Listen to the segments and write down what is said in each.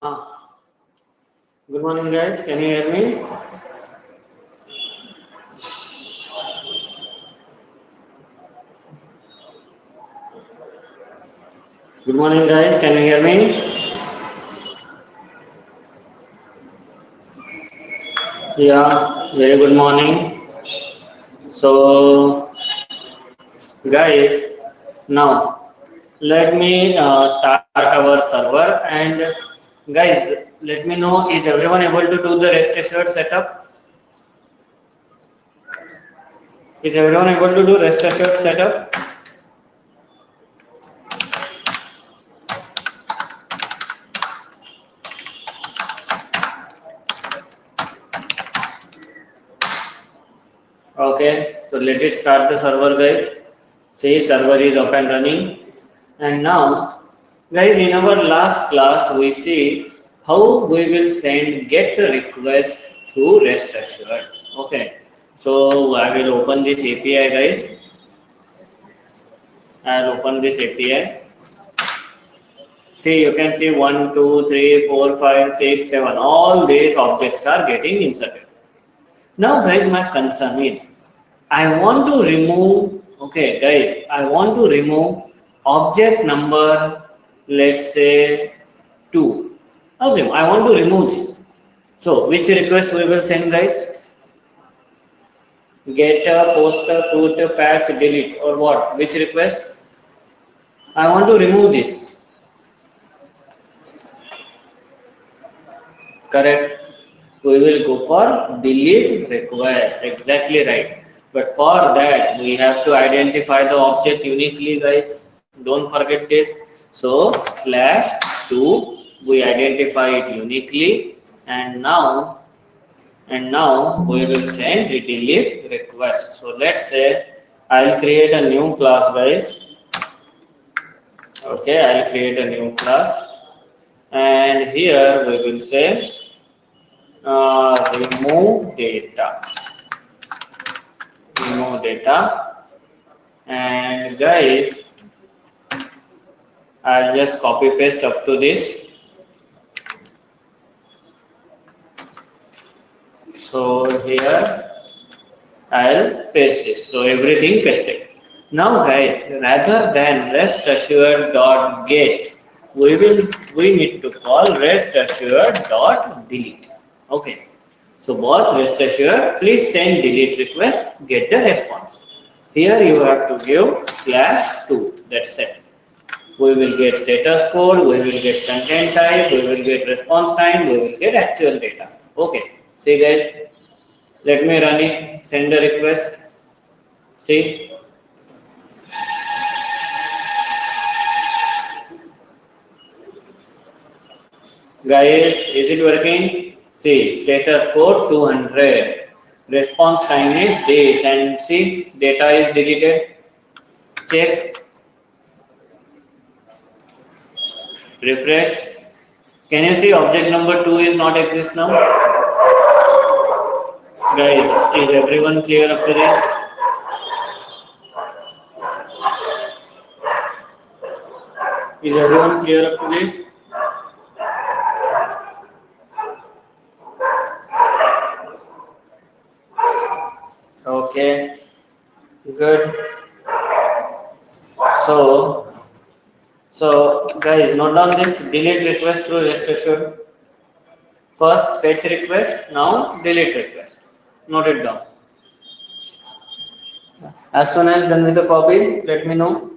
Good morning, guys. Can you hear me? Good morning, guys. Can you hear me? Yeah, very good morning. So, guys, now let me start our server and guys, let me know, is everyone able to do the rest assured setup? Is everyone able to do rest assured setup? Okay, so let it start the server, guys. See, server is up and running. And now, guys, in our last class, we see how we will send get request through REST assured. Okay, so I will open this API, guys. I'll open this API. See, you can see 1, 2, 3, 4, 5, 6, 7. All these objects are getting inserted. Now, guys, my concern is I want to remove, okay, guys, I want to remove object number, let's say 2. Assume I want to remove this. So, which request we will send, guys? Getter, poster, put, patch, delete, or what? Which request? I want to remove this. Correct. We will go for delete request. Exactly right. But for that, we have to identify the object uniquely, guys. Don't forget this. So slash 2, we identify it uniquely, and now we will send the delete request. So let's say I'll create a new class, guys. Okay, I'll create a new class, and here we will say remove data, and guys, I'll just copy paste up to this. So here I'll paste this, so everything pasted. Now guys, rather than rest assured dot get, we need to call rest assured dot delete. Okay, so boss, rest assured, please send delete request, get the response. Here you have to give /2. That's it. We will get status code, we will get content type, we will get response time, we will get actual data. Okay, see guys, let me run it, send a request. See, guys, is it working? See, status code 200. Response time is this, and see, data is deleted. Check, refresh. Can you see object number 2 is not exist now? Guys, is everyone clear up to this? Is everyone clear up to this? Okay, good. So, guys, note down this delete request through rest assured. First fetch request, now delete request. Note it down. As soon as done with the copy, let me know.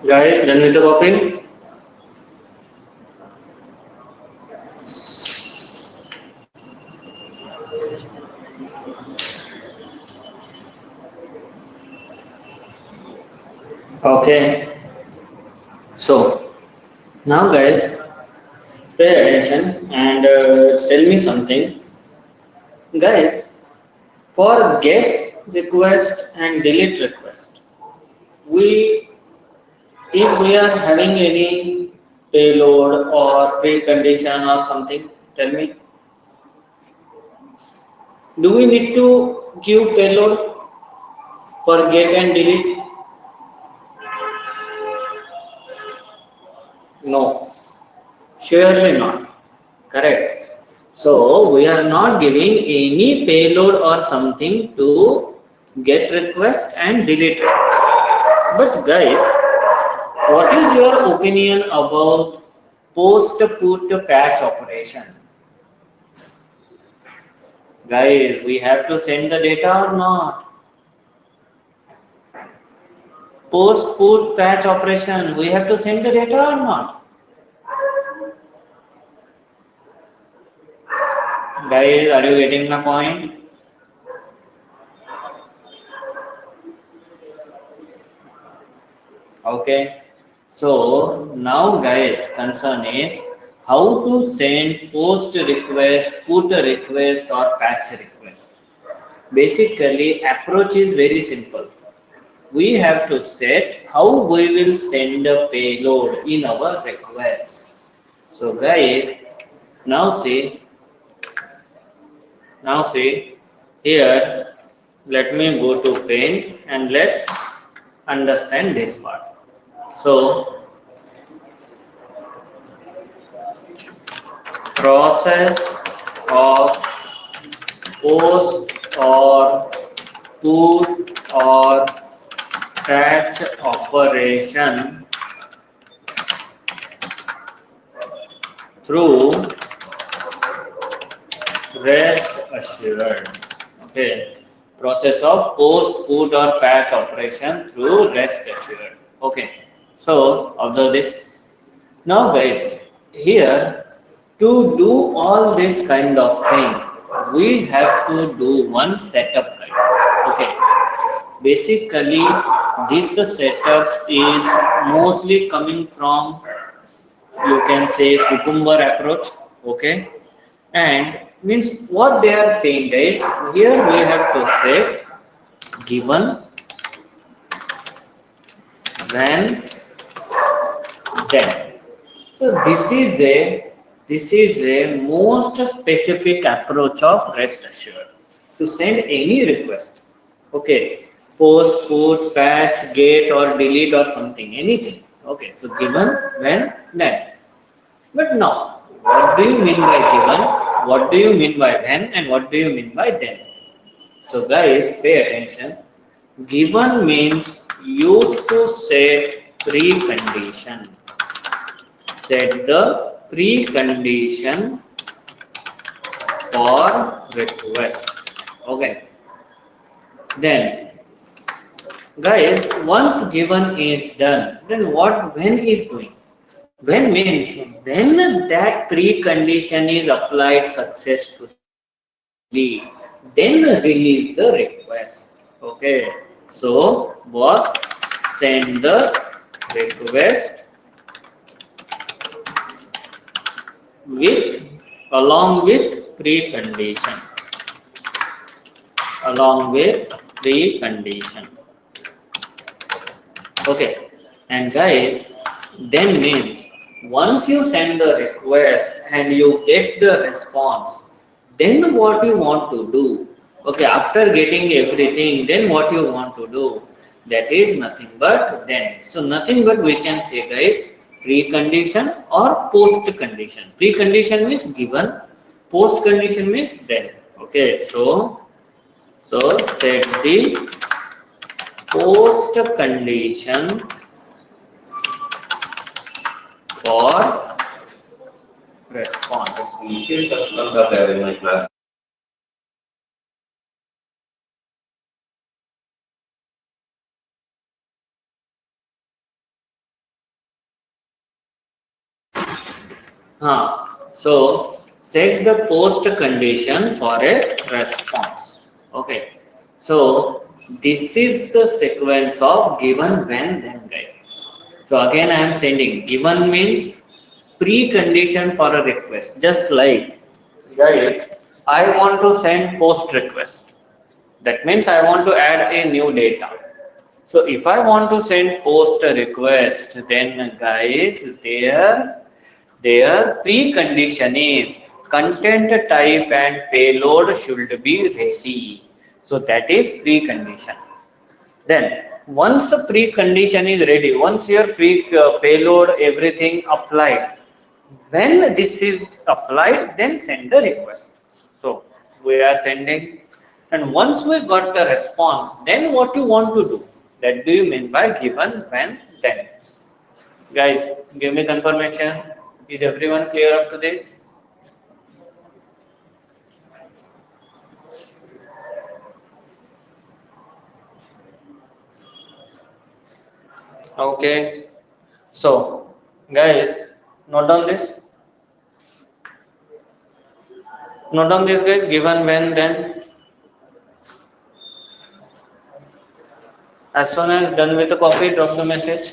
Guys, done with the copy? Okay. So now, guys, pay attention and tell me something, guys. For get request and delete request, we if we are having any payload or precondition or something, tell me, do we need to give payload for get and delete? No, surely not. Correct. So we are not giving any payload or something to get request and delete request. But guys, what is your opinion about post put patch operation? Guys, we have to send the data or not? Post put patch operation, we have to send the data or not? Guys, are you getting my point? Okay. So now, guys, concern is how to send post request, put a request, or patch request. Basically, approach is very simple. We have to set how we will send a payload in our request. So, guys, now see, here. Let me go to Paint and let's understand this part. So, process of post or put or patch operation through rest assured. Okay, process of post, put or patch operation through rest assured. Okay, so observe this. Now, guys, here to do all this kind of thing, we have to do one setup, guys. Okay, basically, this setup is mostly coming from, you can say, cucumber approach. Okay, and means what they are saying, guys. Here we have to set given, when, then. So this is a most specific approach of rest assured to send any request. Okay, post, put, patch, get, or delete, or something, anything. Okay, so given, when, then. But now, what do you mean by given? What do you mean by when? And what do you mean by then? So, guys, pay attention. Given means used to set precondition. Set the precondition for request. Okay. Then, guys, once given is done, then what when is doing? When means when that precondition is applied successfully, then release the request. Okay. So, boss, send the request with along with precondition. Along with precondition. Okay. And guys, then means once you send the request and you get the response, then what you want to do? Okay, after getting everything, then what you want to do? That is nothing but then. So nothing but we can say, guys, precondition or post condition. Precondition means given, post condition means then. Okay, so set the post condition for response. Initial customers are there in my class. So set the post condition for a response. Okay. So this is the sequence of given, when, then, guys. So again, I am sending given means precondition for a request. Just like, guys, I want to send post request. That means I want to add a new data. So if I want to send post a request, then guys, their precondition is content type and payload should be ready. So that is precondition. Then once a precondition is ready, once your payload everything applied, when this is applied, then send the request. So we are sending, and once we got the response, then what you want to do? That do you mean by given, when, then? Guys, give me confirmation. Is everyone clear up to this? Okay. So, guys, note down this. Note down this, guys. Given, when, then. As soon as done with the copy, drop the message.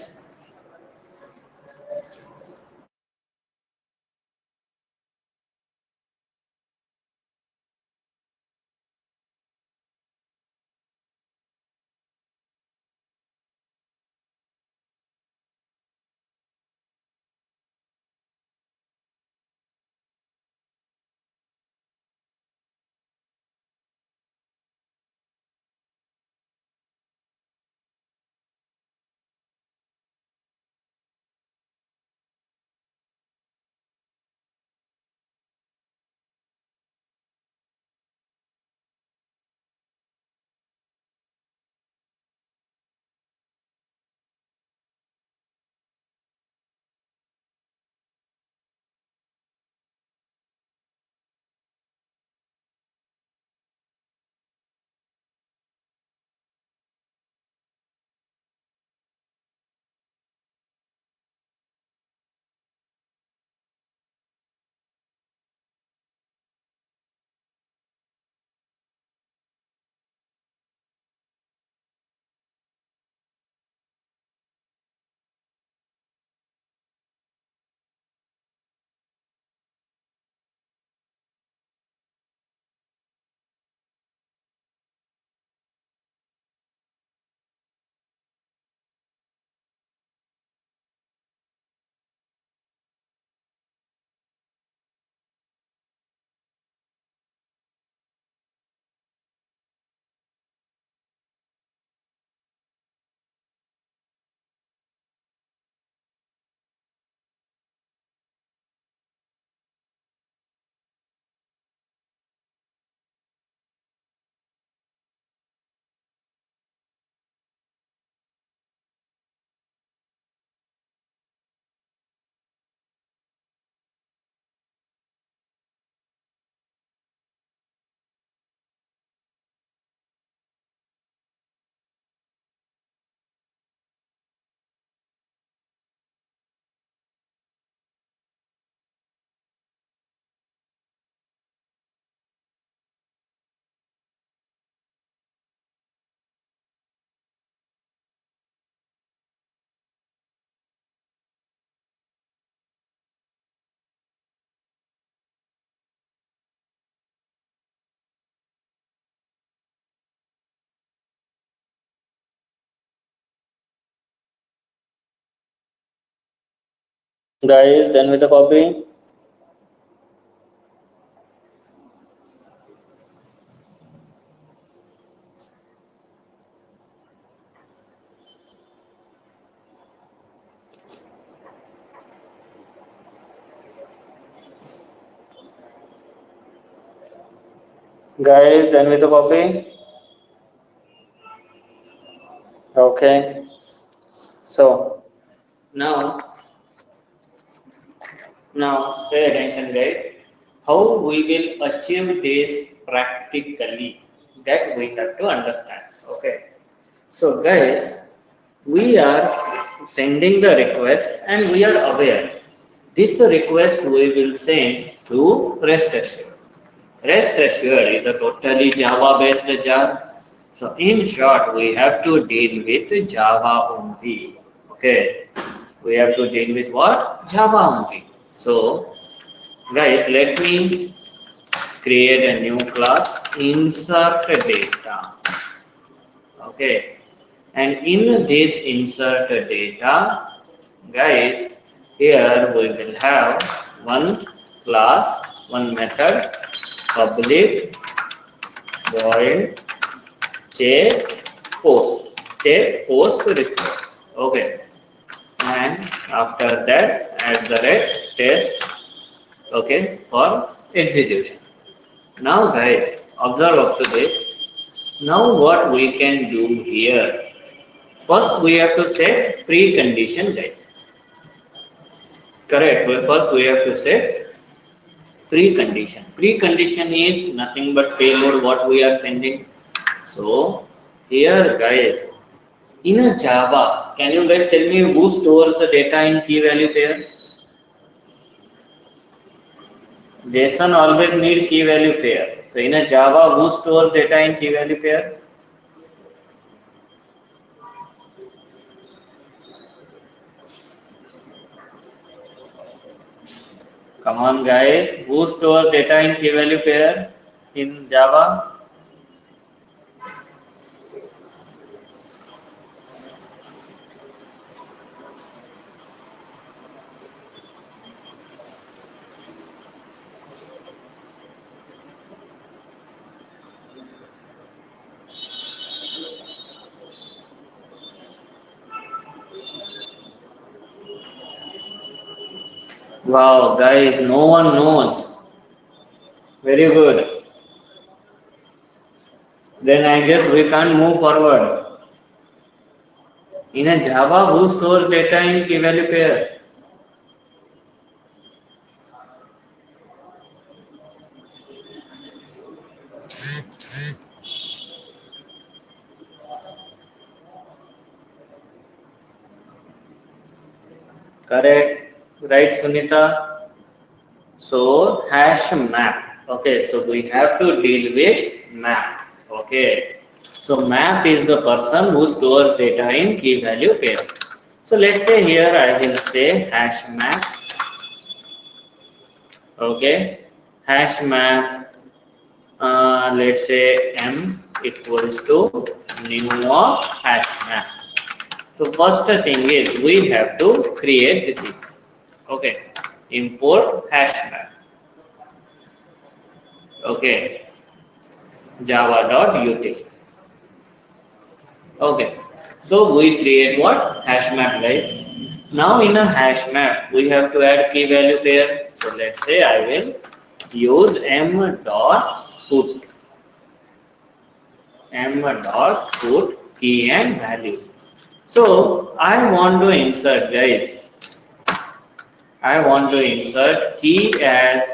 Guys, done with the copy? Guys, done with the copy? Okay. So now pay attention, guys. How we will achieve this practically, that we have to understand. Okay. So guys, we are sending the request and we are aware This request we will send to REST assured. REST assured is a totally Java based jar. So in short, we have to deal with Java only. Okay, we have to deal with what? Java only. So guys, let me create a new class, insert data. Okay, and in this insert data, guys, here we will have one class, one method, public void check post request. Okay, and after that @test. Okay, for execution. Now guys, observe up to this. Now what we can do here? First we have to set precondition, guys. Correct. Well, first we have to set precondition. Precondition is nothing but payload what we are sending. So here guys, in a Java, can you guys tell me who stores the data in key value pair? JSON always need key value pair. So in a Java, who stores data in key value pair? Come on guys, who stores data in key value pair in Java? Wow, guys, no one knows. Very good. Then I guess we can't move forward. In a Java, who stores data in key value pair? Correct. Right, Sunita? So, hash map. Okay, so we have to deal with map. Okay. So, map is the person who stores data in key value pair. So, let's say here I will say hash map. Okay. Hash map, let's say m equals to new of hash map. So first thing is we have to create this. Okay, import hash map. Okay, java.util. Okay, so we create what? Hash map, guys. Now in a hash map, we have to add key value pair. So let's say I will use m.put key and value. So I want to insert, guys. I want to insert key as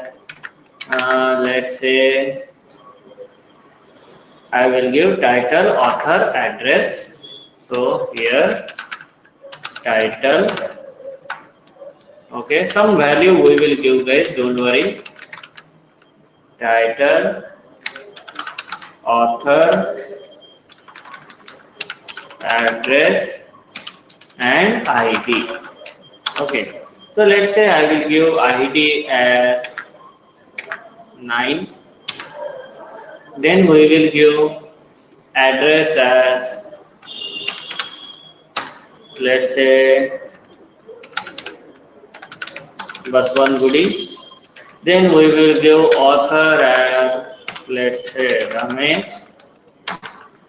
let's say I will give title, author, address. So here title. Okay, some value we will give, guys. Don't worry. Title, author, address, and ID. Okay, so let's say I will give ID as 9. Then we will give address as, let's say, Baswangudi. Then we will give author as, let's say, Ramesh.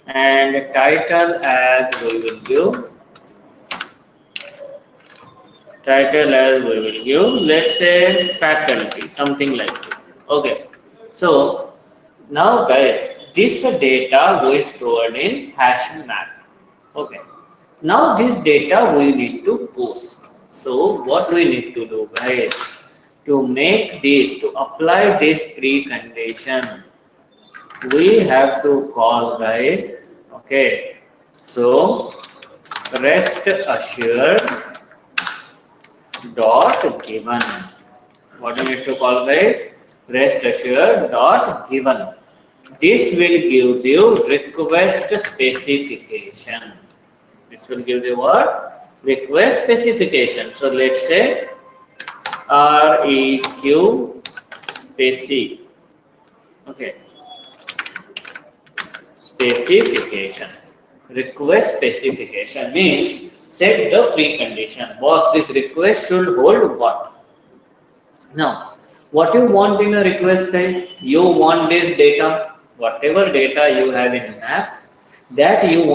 And title as we will give let's say faculty, something like this. Okay, so now guys, this data we stored in hash map. Okay, now this data we need to post. So what we need to do, guys, to make this, to apply this precondition, we have to call, guys. Okay, so rest assured dot given. What do you need to call, guys? Rest assured dot given. This will give you request specification. This will give you what? Request specification. So let's say REQ speci. Okay. Specification. Request specification means set the precondition. Boss, this request should hold what? Now, what you want in a request, guys? You want this data, whatever data you have in an app, that you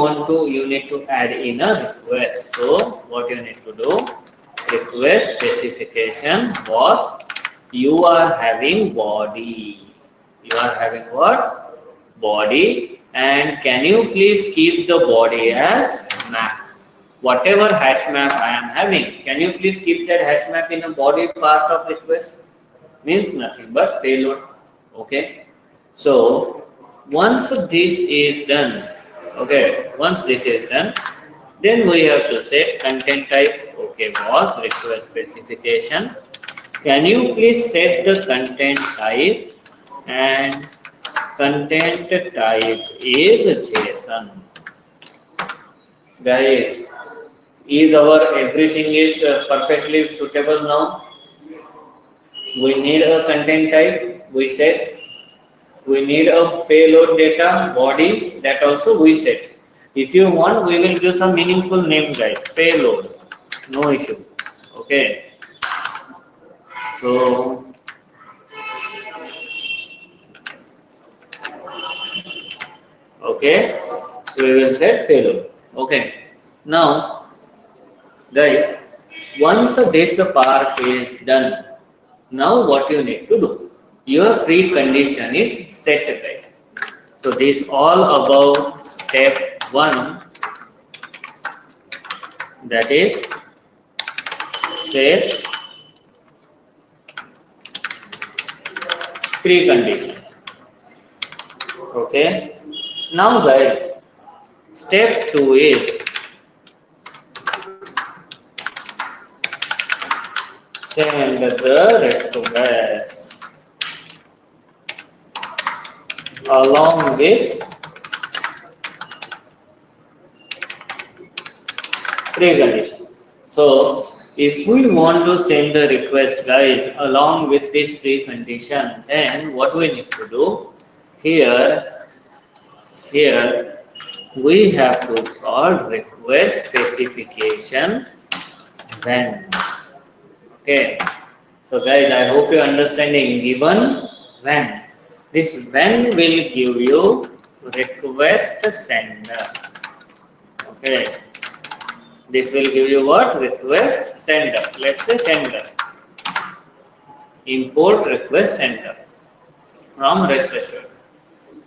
need to add in a request. So, what you need to do? Request specification was you are having body. You are having what? Body. And can you please keep the body as map? Whatever hash map I am having, can you please keep that hash map in a body part of request? Means nothing but payload. Okay. So once this is done, then we have to say content type. Okay, boss, request specification. Can you please set the content type? And content type is JSON. Guys, is our everything is perfectly suitable now? We need a content type, we set. We need a payload data, body, that also we set. If you want, we will give some meaningful name, guys. Payload, no issue. Okay. So, okay, we will set payload. Okay. Now, guys, once this part is done, now what you need to do? Your precondition is set, guys. So this all about step 1, that is set precondition. Okay. Now, guys, step 2 is send the request along with precondition. So if we want to send the request, guys, along with this precondition, then what we need to do? Here we have to solve request specification when. Okay, so guys, I hope you're understanding. Given when, this when will give you request sender. Okay, this will give you what? Request sender. Let's say sender. Import request sender from rest assured.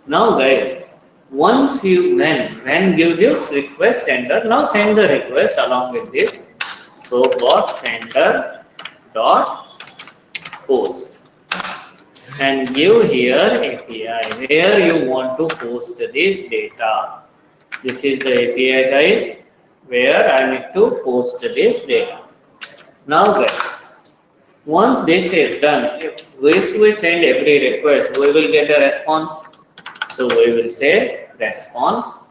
Now, guys, once you when gives you request sender, now send the request along with this. So boss sender dot post and give here API where you want to post this data. This is the API, guys, where I need to post this data. Now, guys, once this is done, if we send every request, we will get a response. So we will say response.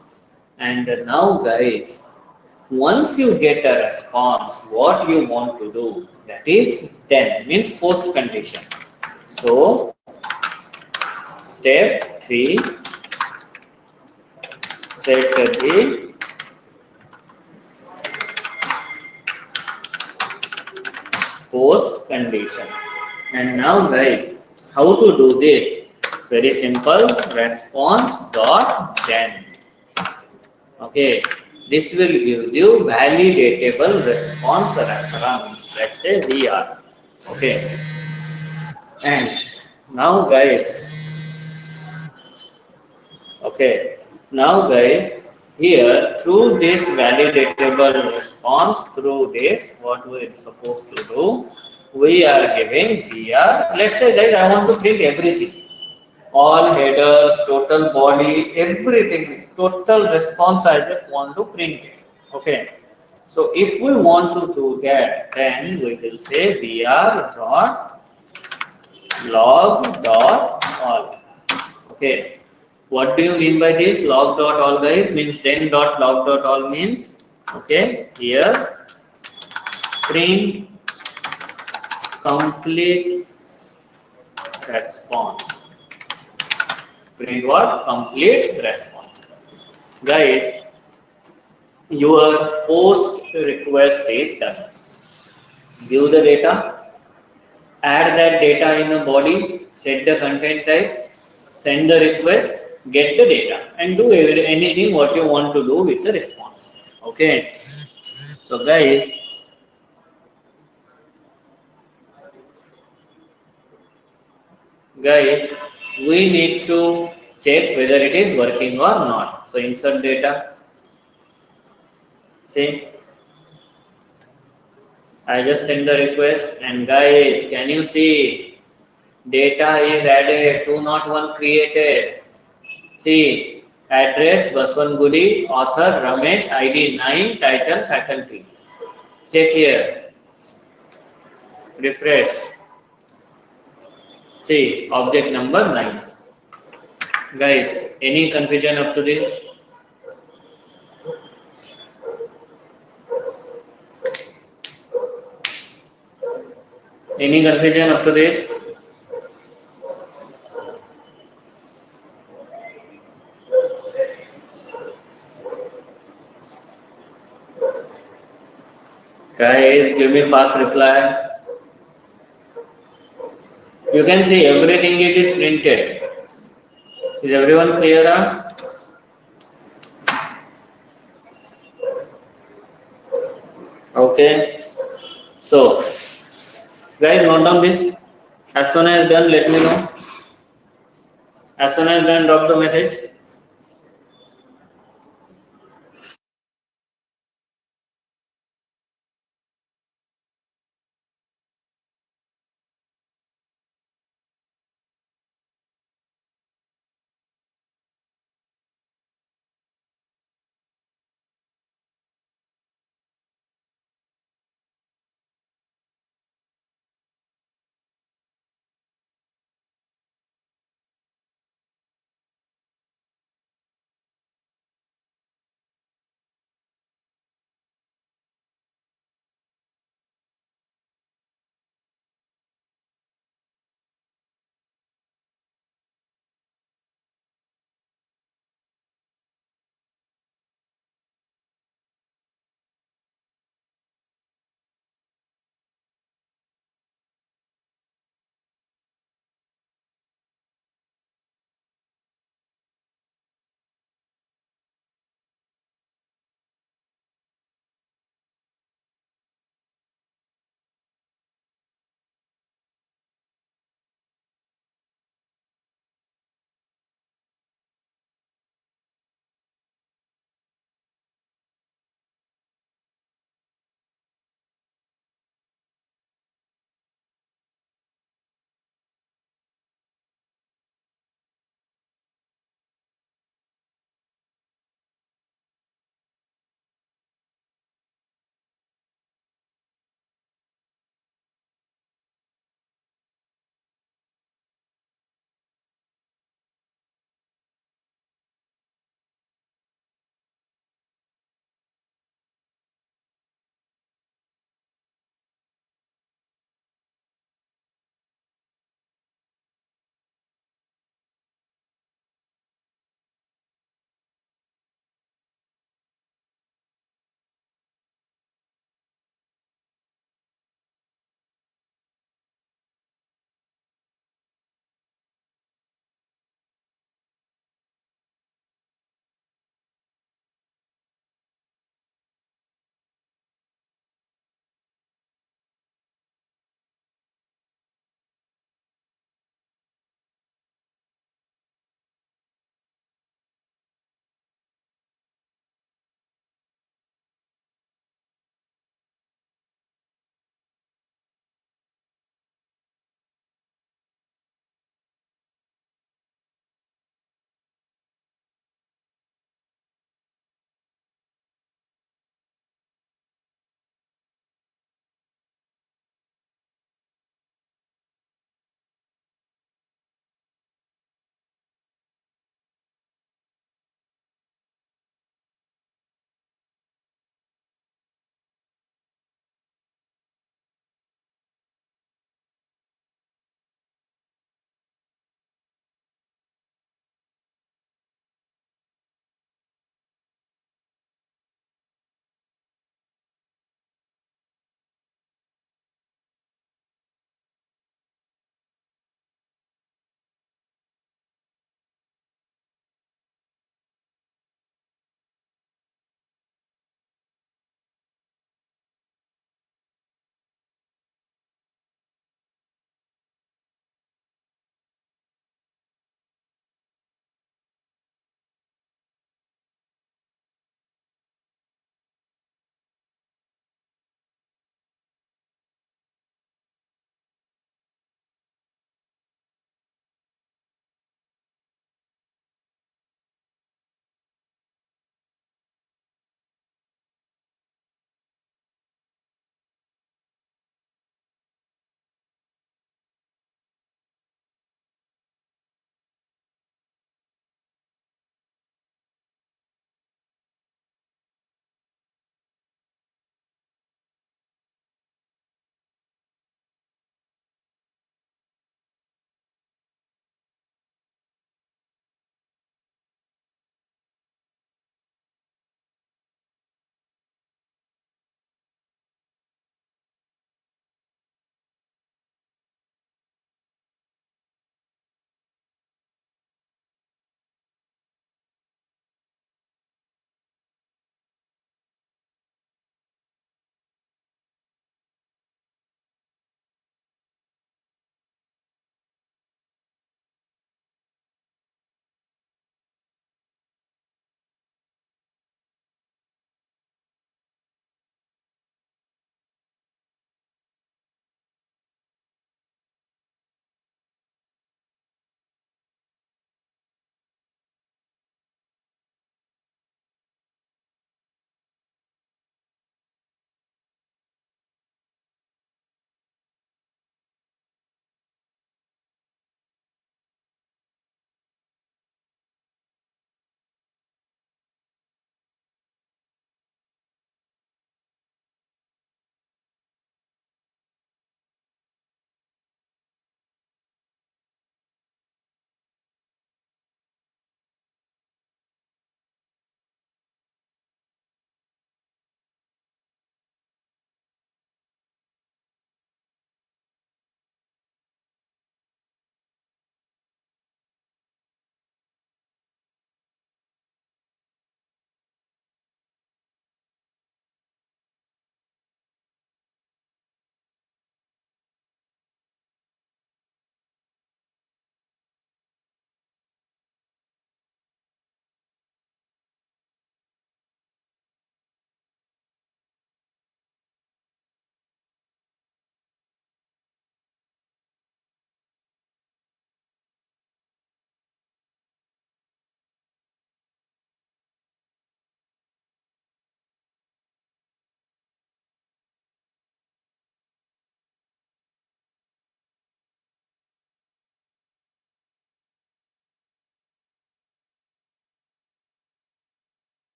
And now, guys, once you get a response, what you want to do? That is then, means post condition. So, step 3, set the post condition. And now, guys, how to do this? Very simple, response dot then. Okay. This will give you validatable response reference. Let's say VR. Okay. And now, guys. Okay. Now, guys, here through this validatable response, through this, what we are supposed to do, we are giving VR. Let's say, guys, I want to print everything. All headers, total body, everything, total response I just want to print it. Okay. So if we want to do that, then we will say vr dot log dot all. Okay. What do you mean by this? Log dot all, guys, means then dot log dot all means, okay, here print complete response. Print what? Complete response. Guys, your post request is done. Give the data, add that data in a body, set the content type, send the request, get the data, and do anything what you want to do with the response. Okay. So guys, we need to check whether it is working or not. So insert data. See, I just send the request, and guys, can you see data is added, 201 created. See, address Baswan Gudi, author Ramesh, ID 9, title faculty. Check here, refresh. See, object number 9. Guys, any confusion up to this? Any confusion up to this? Guys, give me fast reply. You can see everything it is printed. Is everyone clear? Okay. So, guys, note down this. As soon as done, let me know. As soon as done, drop the message.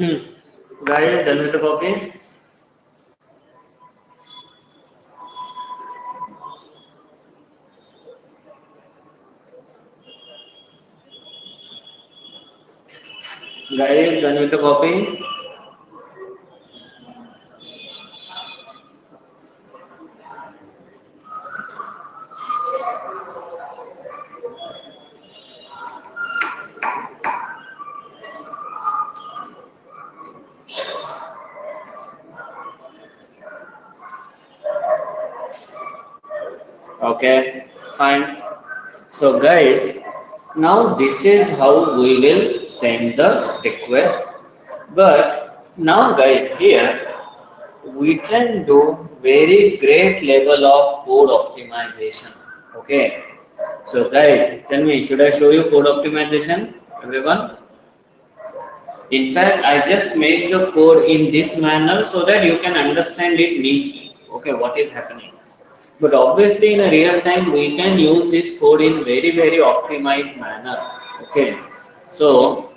Hmm. Guys, done with the copy? Guys, done with the copy? Okay, fine. So guys, now this is how we will send the request. But now guys, here we can do very great level of code optimization. Okay. So guys, tell me, should I show you code optimization? Everyone? In fact, I just made the code in this manner so that you can understand it neatly. Okay, what is happening? But obviously, in a real time, we can use this code in very optimized manner. Okay. So,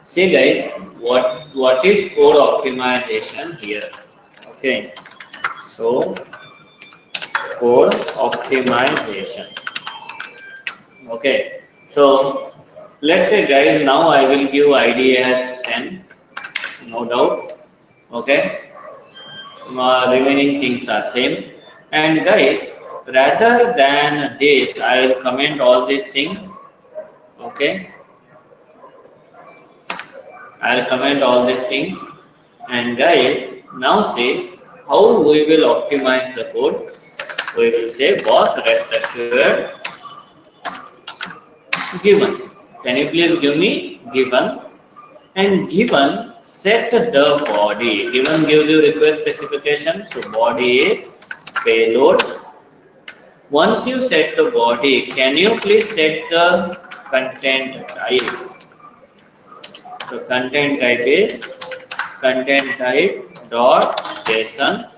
see guys, what is code optimization here? Okay. So, code optimization. Okay. So, let's say guys, now I will give ID as 10, no doubt. Okay. Remaining things are same. And guys, rather than this, I will comment all these things. Okay, I'll comment all these things. And guys, now say how we will optimize the code. We will say boss rest assured given. Can you please give me given? And given set the body. Given gives you request specification. So body is payload. Once you set the body, can you please set the content type? So content type is content type dot JSON.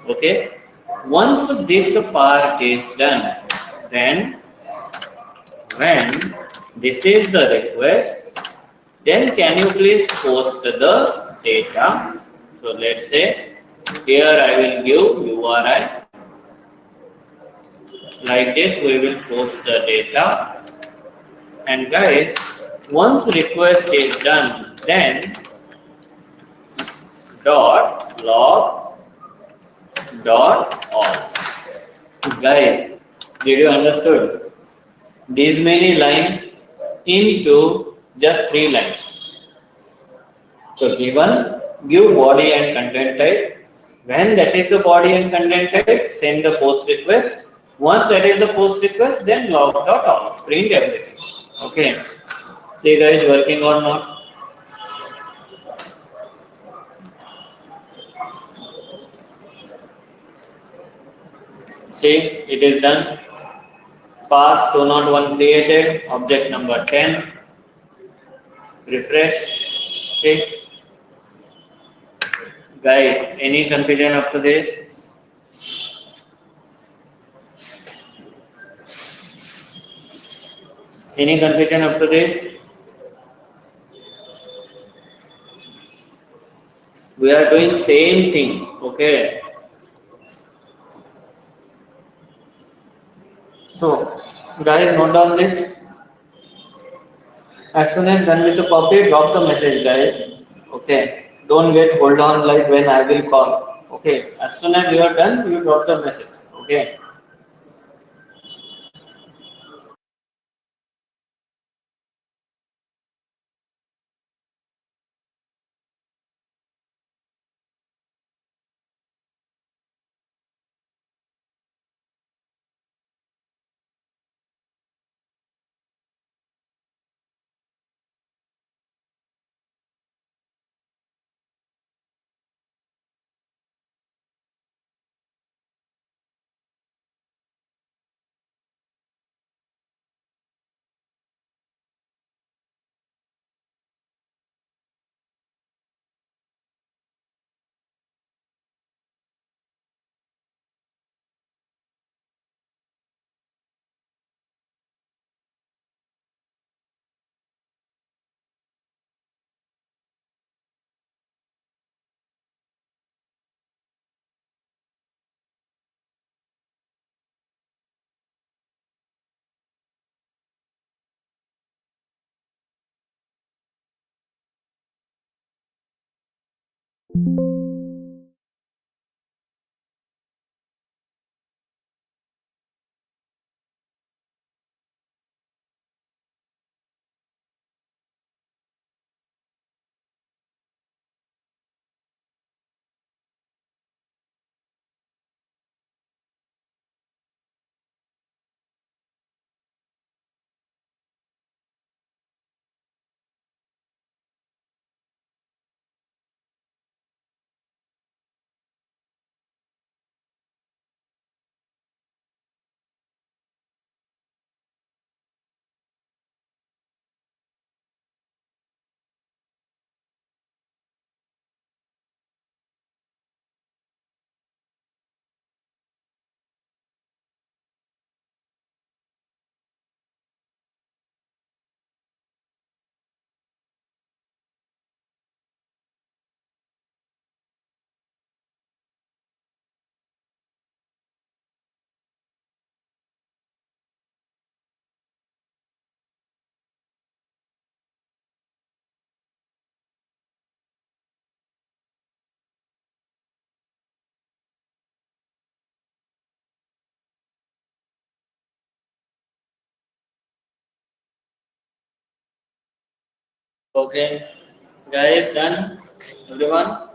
Okay. Once this part is done, then when this is the request, then can you please post the data? So let's say here I will give URI. Like this, we will post the data. And guys, once request is done, then dot log dot all. Guys, did you understood? These many lines into just 3 lines. So given, give body and content type. When that is the body and content type, send the post request. Once that is the post request, then log dot all. Print everything. Okay. See guys, working or not? See, it is done. Pass 201 created. Object number 10. Refresh. See, guys, any confusion up to this? Any confusion up to this? We are doing same thing. Okay. So, guys, note down this. As soon as done with the copy, drop the message, guys. Okay. Don't get hold on like when I will call. Okay. As soon as you are done, you drop the message. Okay. Okay, guys, done? Everyone?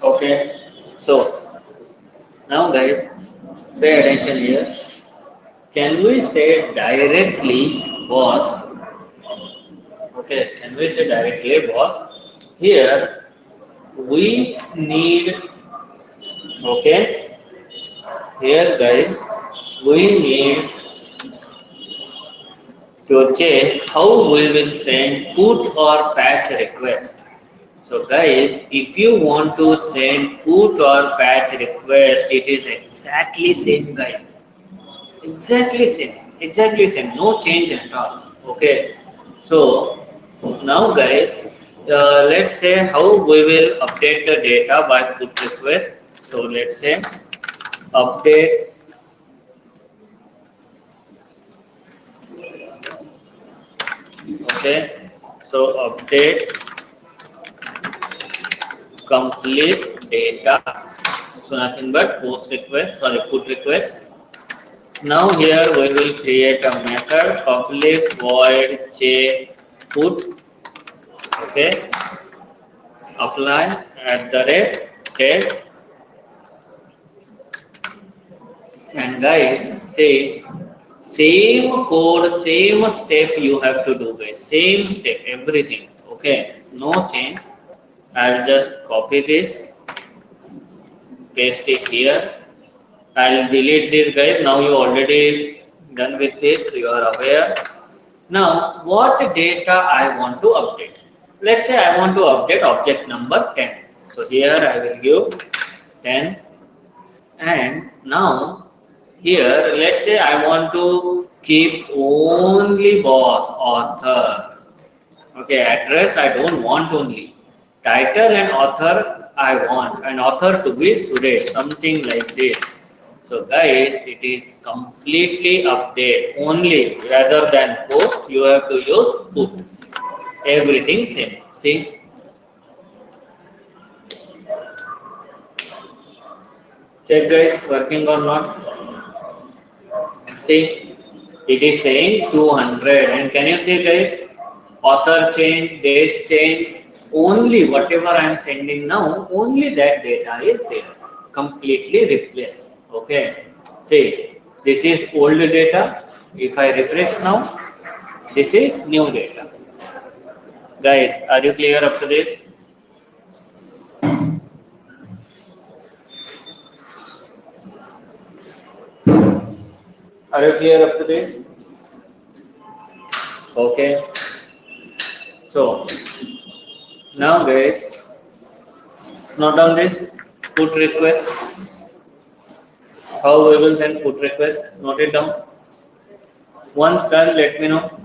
Okay, so now, guys, pay attention here. Can we say directly was? Okay, can we say directly was? Here we need, okay, here guys, we need to check how we will send put or patch request. So guys, if you want to send put or patch request, it is exactly same guys. Exactly same. Exactly same. No change at all. Okay. So now guys, let's say how we will update the data by put request. So let's say update, okay. So update complete data. So nothing but post request, sorry, put request. Now here we will create a method public void check put, okay, apply at the rate test, and guys say same code, same step you have to do guys, same step, everything, okay, no change. I'll just copy this, paste it here. I'll delete this guys. Now you already done with this, you are aware. Now what data I want to update? Let's say I want to update object number 10. So here I will give 10, and now here let's say I want to keep only boss author. Okay, address I don't want only. Title and author I want. An author to be Suresh, something like this. So guys, it is completely update only rather than post. You have to use put. Everything same. See, check guys, working or not. See, it is saying 200, and can you see guys? Author change, days change. Only whatever I am sending now, only that data is there. Completely replaced. Okay. See, this is old data. If I refresh now, this is new data. Guys, are you clear up to this? Are you clear up to this? Okay. So now guys, note down this put request. How we will send put request? Note it down. Once done, let me know.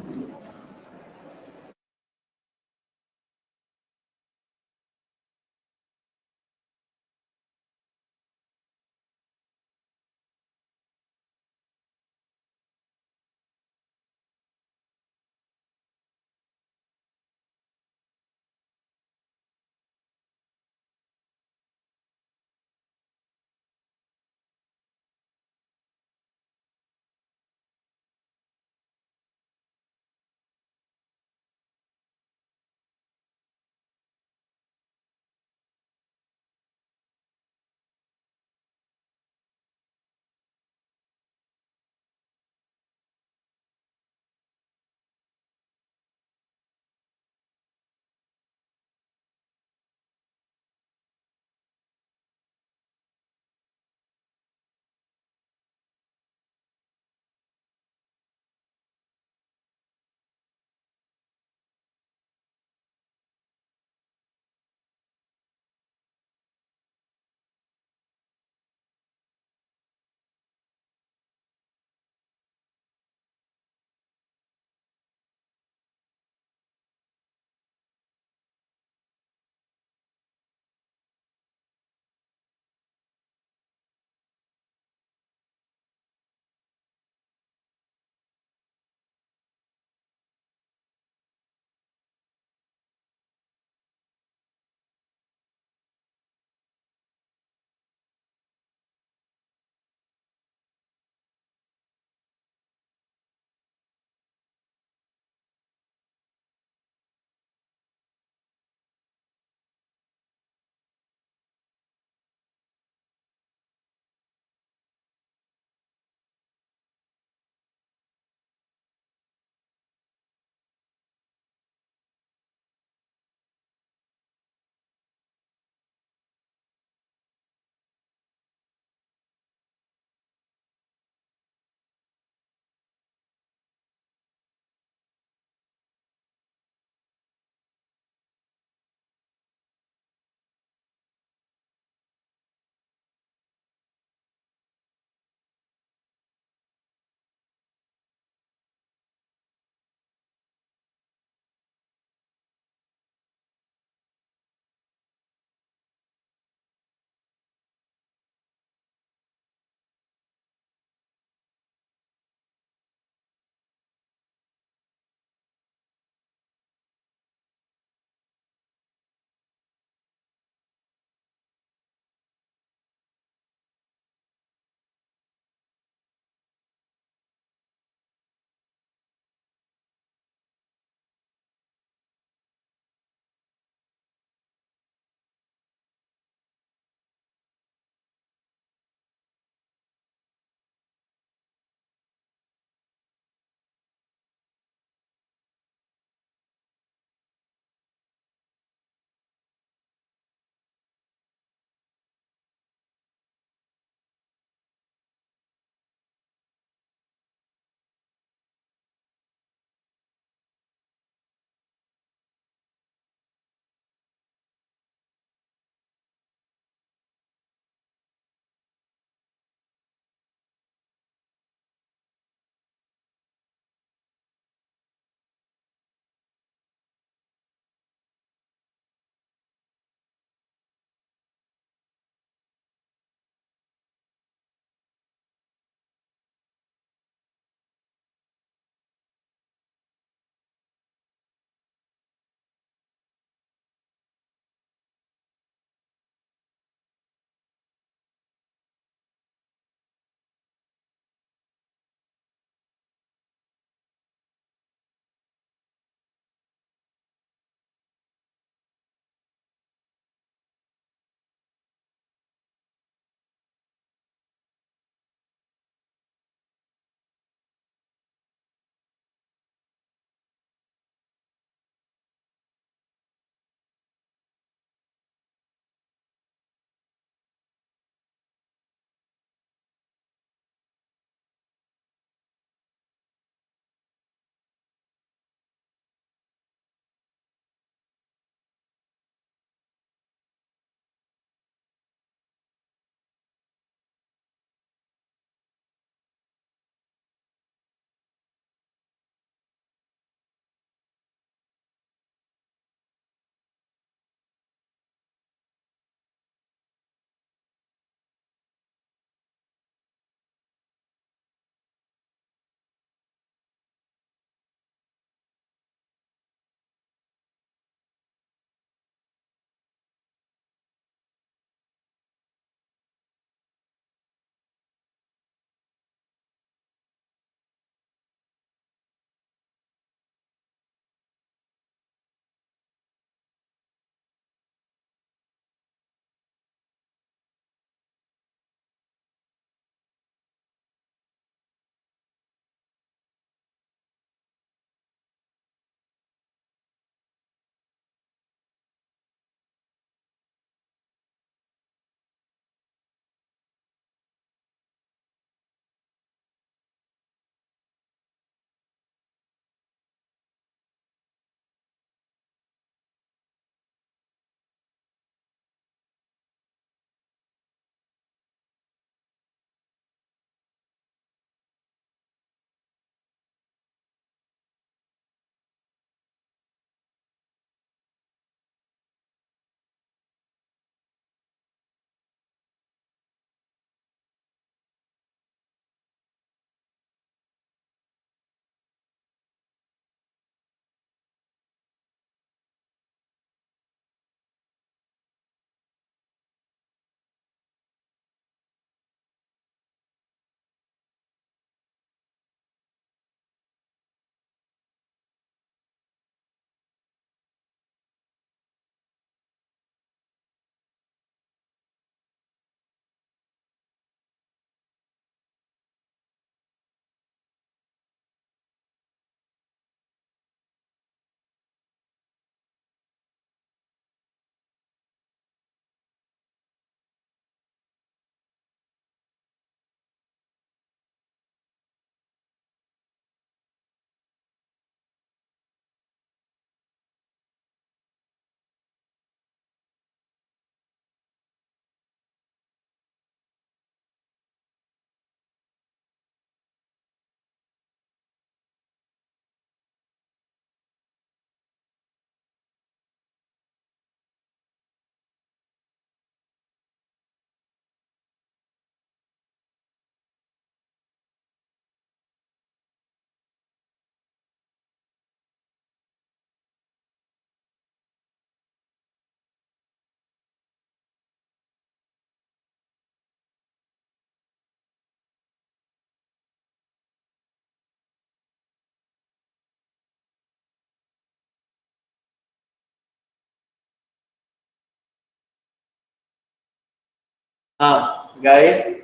Guys.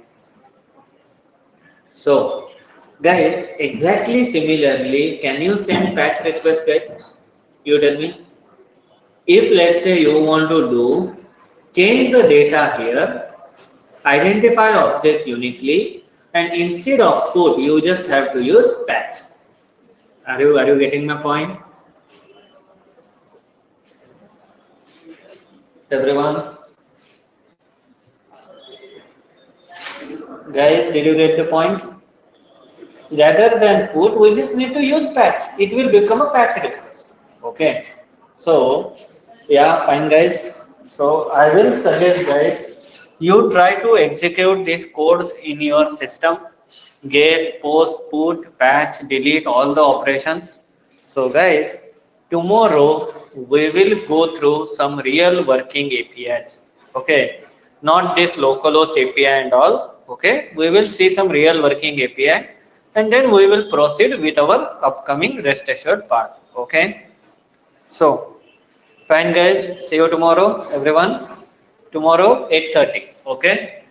So, guys, exactly similarly, can you send patch request, guys? You tell me. If let's say you want to do change the data here, identify object uniquely, and instead of put, you just have to use patch. Are you getting my point? Everyone? Guys, did you get the point? Rather than put, we just need to use patch. It will become a patch request. Okay. So, yeah, fine, guys. So, I will suggest, guys, you try to execute these codes in your system. Get, post, put, patch, delete, all the operations. So, guys, tomorrow we will go through some real working APIs. Okay. Not this localhost API and all. Okay. We will see some real working API and then we will proceed with our upcoming rest assured part. Okay. So, fine guys, see you tomorrow everyone. Tomorrow 8:30. Okay.